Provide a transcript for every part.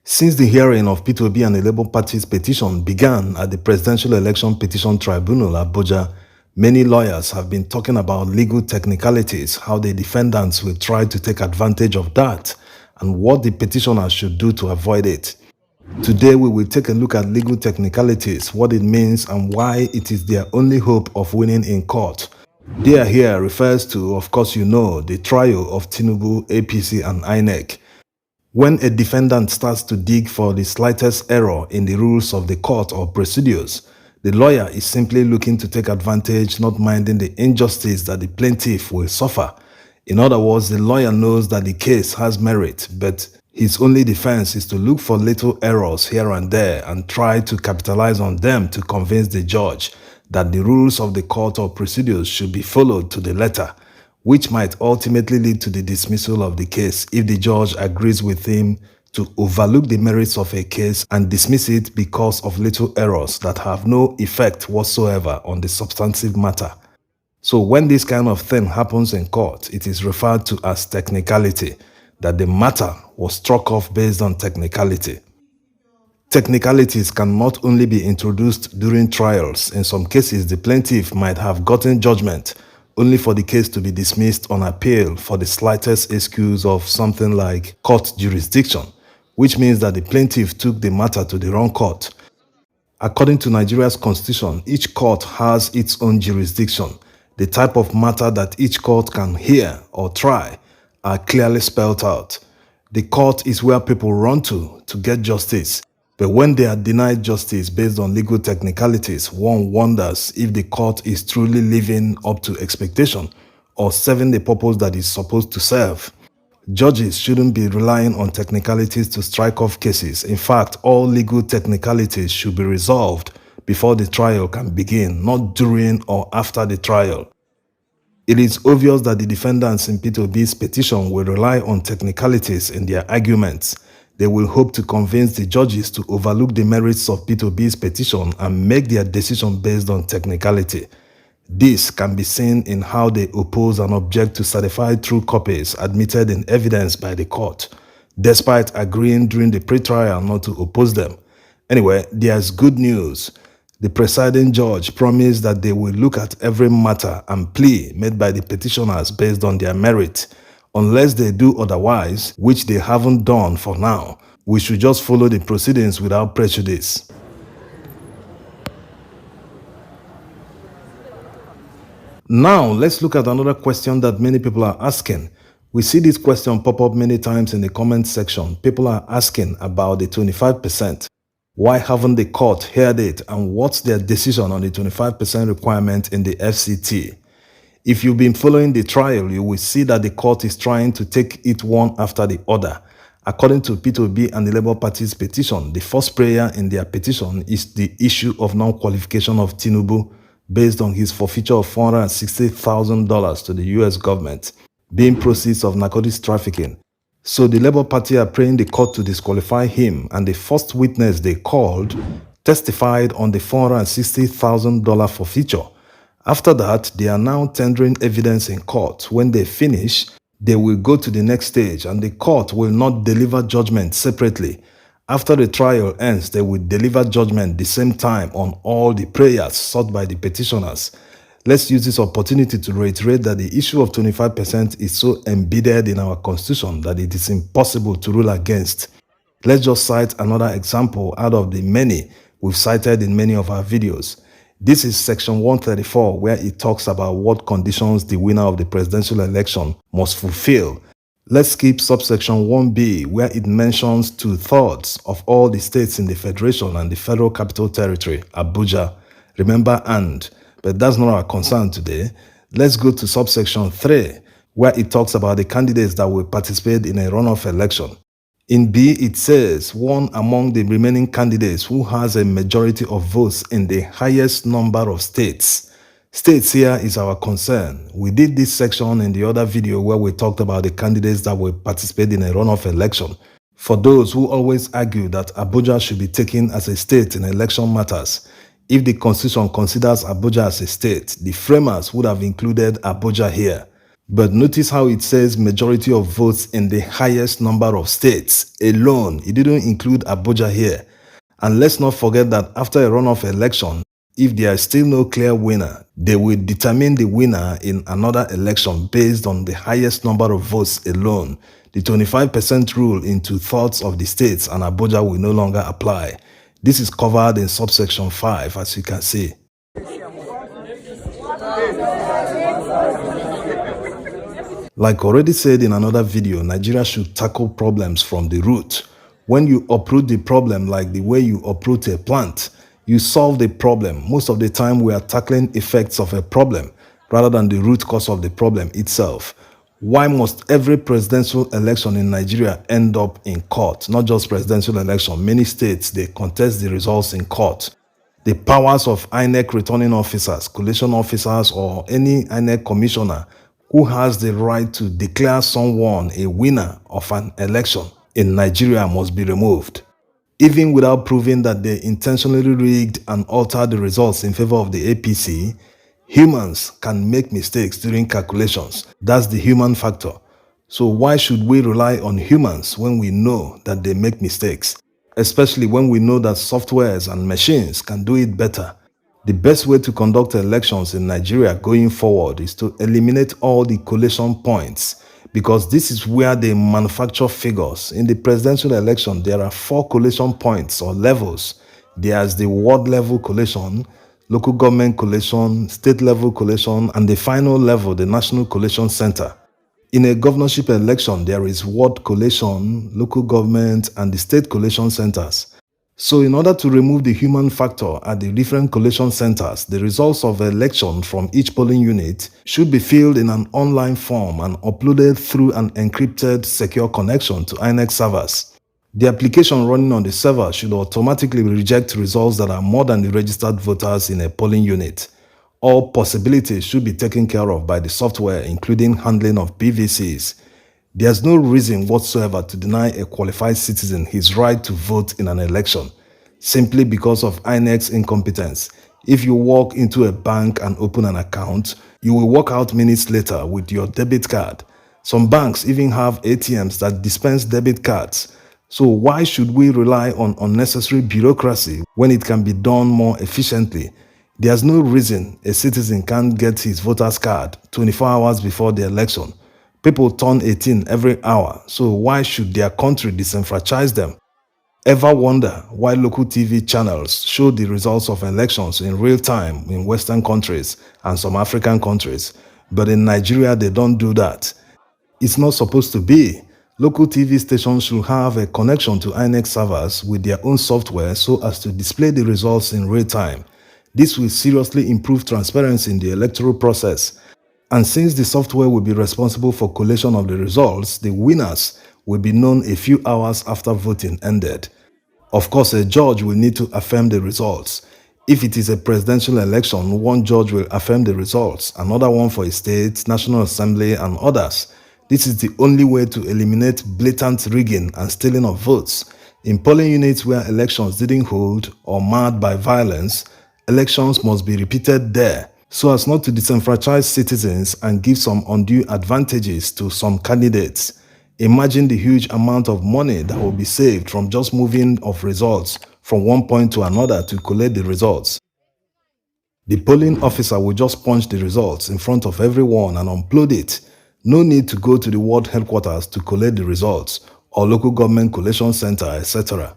Since the hearing of P2B and the Labour Party's petition began at the Presidential Election Petition Tribunal, Abuja, many lawyers have been talking about legal technicalities, how the defendants will try to take advantage of that, and what the petitioners should do to avoid it. Today, we will take a look at legal technicalities, what it means, and why it is their only hope of winning in court. There here refers to, of course you know, the trial of Tinubu, APC, and INEC. When a defendant starts to dig for the slightest error in the rules of the court or procedures, the lawyer is simply looking to take advantage, not minding the injustice that the plaintiff will suffer. In other words, the lawyer knows that the case has merit, but his only defense is to look for little errors here and there and try to capitalize on them to convince the judge that the rules of the court or procedures should be followed to the letter, which might ultimately lead to the dismissal of the case if the judge agrees with him to overlook the merits of a case and dismiss it because of little errors that have no effect whatsoever on the substantive matter. So when this kind of thing happens in court, it is referred to as technicality, that the matter was struck off based on technicality. Technicalities can not only be introduced during trials. In some cases, the plaintiff might have gotten judgment only for the case to be dismissed on appeal for the slightest excuse of something like court jurisdiction, which means that the plaintiff took the matter to the wrong court. According to Nigeria's constitution, each court has its own jurisdiction. The type of matter that each court can hear or try are clearly spelled out. The court is where people run to get justice. But when they are denied justice based on legal technicalities, one wonders if the court is truly living up to expectation or serving the purpose that it's supposed to serve. Judges shouldn't be relying on technicalities to strike off cases. In fact, all legal technicalities should be resolved before the trial can begin, not during or after the trial. It is obvious that the defendants in P2B's petition will rely on technicalities in their arguments. They will hope to convince the judges to overlook the merits of P2B's petition and make their decision based on technicality. This can be seen in how they oppose and object to certified true copies admitted in evidence by the court, despite agreeing during the pretrial not to oppose them. Anyway, there's good news. The presiding judge promised that they will look at every matter and plea made by the petitioners based on their merit. Unless they do otherwise, which they haven't done for now, we should just follow the proceedings without prejudice. Now, let's look at another question that many people are asking. We see this question pop up many times in the comment section. People are asking about the 25%. Why haven't the court heard it, and what's their decision on the 25% requirement in the FCT? If you've been following the trial, you will see that the court is trying to take it one after the other. According to P2B and the Labour Party's petition, the first prayer in their petition is the issue of non-qualification of Tinubu based on his forfeiture of $460,000 to the US government, being proceeds of narcotics trafficking. So the Labour Party are praying the court to disqualify him, and the first witness they called testified on the $460,000 forfeiture. After that, they are now tendering evidence in court. When they finish, they will go to the next stage, and the court will not deliver judgment separately. After the trial ends, they will deliver judgment the same time on all the prayers sought by the petitioners. Let's use this opportunity to reiterate that the issue of 25% is so embedded in our constitution that it is impossible to rule against. Let's just cite another example out of the many we've cited in many of our videos. This is section 134, where it talks about what conditions the winner of the presidential election must fulfill. Let's skip subsection 1B, where it mentions 2/3 of all the states in the Federation and the Federal Capital Territory, Abuja. Remember "and," but that's not our concern today. Let's go to subsection 3, where it talks about the candidates that will participate in a runoff election. In B, it says one among the remaining candidates who has a majority of votes in the highest number of states. States here is our concern. We did this section in the other video where we talked about the candidates that will participate in a runoff election. For those who always argue that Abuja should be taken as a state in election matters, if the constitution considers Abuja as a state, the framers would have included Abuja here. But notice how it says majority of votes in the highest number of states alone. It didn't include Abuja here. And let's not forget that after a runoff election, if there is still no clear winner, they will determine the winner in another election based on the highest number of votes alone. The 25% rule in two-thirds of the states and Abuja will no longer apply. This is covered in subsection 5, as you can see. Like already said in another video, Nigeria should tackle problems from the root. When you uproot the problem like the way you uproot a plant, you solve the problem. Most of the time we are tackling effects of a problem rather than the root cause of the problem itself. Why must every presidential election in Nigeria end up in court? Not just presidential election. Many states, they contest the results in court. The powers of INEC returning officers, collation officers, or any INEC commissioner who has the right to declare someone a winner of an election in Nigeria must be removed. Even without proving that they intentionally rigged and altered the results in favor of the APC, humans can make mistakes during calculations. That's the human factor. So why should we rely on humans when we know that they make mistakes? Especially when we know that softwares and machines can do it better. The best way to conduct elections in Nigeria going forward is to eliminate all the collation points, because this is where they manufacture figures. In the presidential election, there are 4 collation points or levels. There's the ward level collation, local government collation, state level collation, and the final level, the National Collation Center. In a governorship election, there is ward collation, local government, and the state collation centers. So in order to remove the human factor at the different collation centers, the results of the election from each polling unit should be filled in an online form and uploaded through an encrypted secure connection to INEC servers. The application running on the server should automatically reject results that are more than the registered voters in a polling unit. All possibilities should be taken care of by the software, including handling of PVCs. There's no reason whatsoever to deny a qualified citizen his right to vote in an election, simply because of INEC's incompetence. If you walk into a bank and open an account, you will walk out minutes later with your debit card. Some banks even have ATMs that dispense debit cards. So why should we rely on unnecessary bureaucracy when it can be done more efficiently? There's no reason a citizen can't get his voter's card 24 hours before the election. People turn 18 every hour, so why should their country disenfranchise them? Ever wonder why local TV channels show the results of elections in real time in Western countries and some African countries, but in Nigeria they don't do that? It's not supposed to be. Local TV stations should have a connection to INEC servers with their own software so as to display the results in real time. This will seriously improve transparency in the electoral process. And since the software will be responsible for collation of the results, the winners will be known a few hours after voting ended. Of course, a judge will need to affirm the results. If it is a presidential election, one judge will affirm the results, another one for a state, National Assembly, and others. This is the only way to eliminate blatant rigging and stealing of votes. In polling units where elections didn't hold or marred by violence, elections must be repeated there, so as not to disenfranchise citizens and give some undue advantages to some candidates. Imagine the huge amount of money that will be saved from just moving of results from one point to another to collate the results. The polling officer will just punch the results in front of everyone and upload it. No need to go to the ward headquarters to collate the results or local government collation center, etc.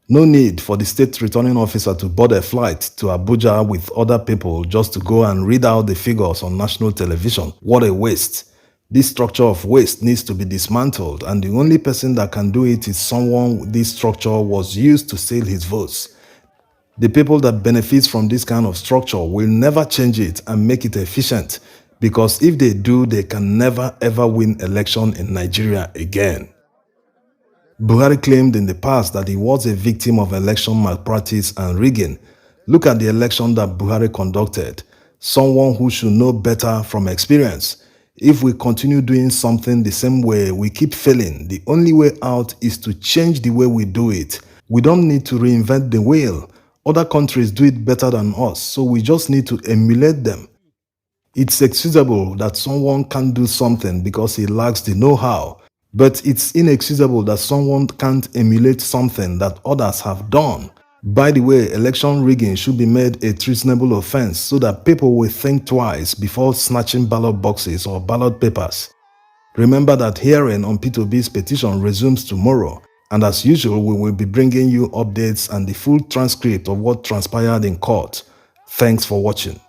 No need for the state returning officer to board a flight to Abuja with other people just to go and read out the figures on national television. What a waste. This structure of waste needs to be dismantled, and the only person that can do it is someone this structure was used to steal his votes. The people that benefit from this kind of structure will never change it and make it efficient, because if they do, they can never ever win election in Nigeria again. Buhari claimed in the past that he was a victim of election malpractice and rigging. Look at the election that Buhari conducted. Someone who should know better from experience. If we continue doing something the same way, we keep failing. The only way out is to change the way we do it. We don't need to reinvent the wheel. Other countries do it better than us, so we just need to emulate them. It's excusable that someone can't do something because he lacks the know-how, but it's inexcusable that someone can't emulate something that others have done. By the way, election rigging should be made a treasonable offense so that people will think twice before snatching ballot boxes or ballot papers. Remember that hearing on P2B's petition resumes tomorrow, and as usual, we will be bringing you updates and the full transcript of what transpired in court. Thanks for watching.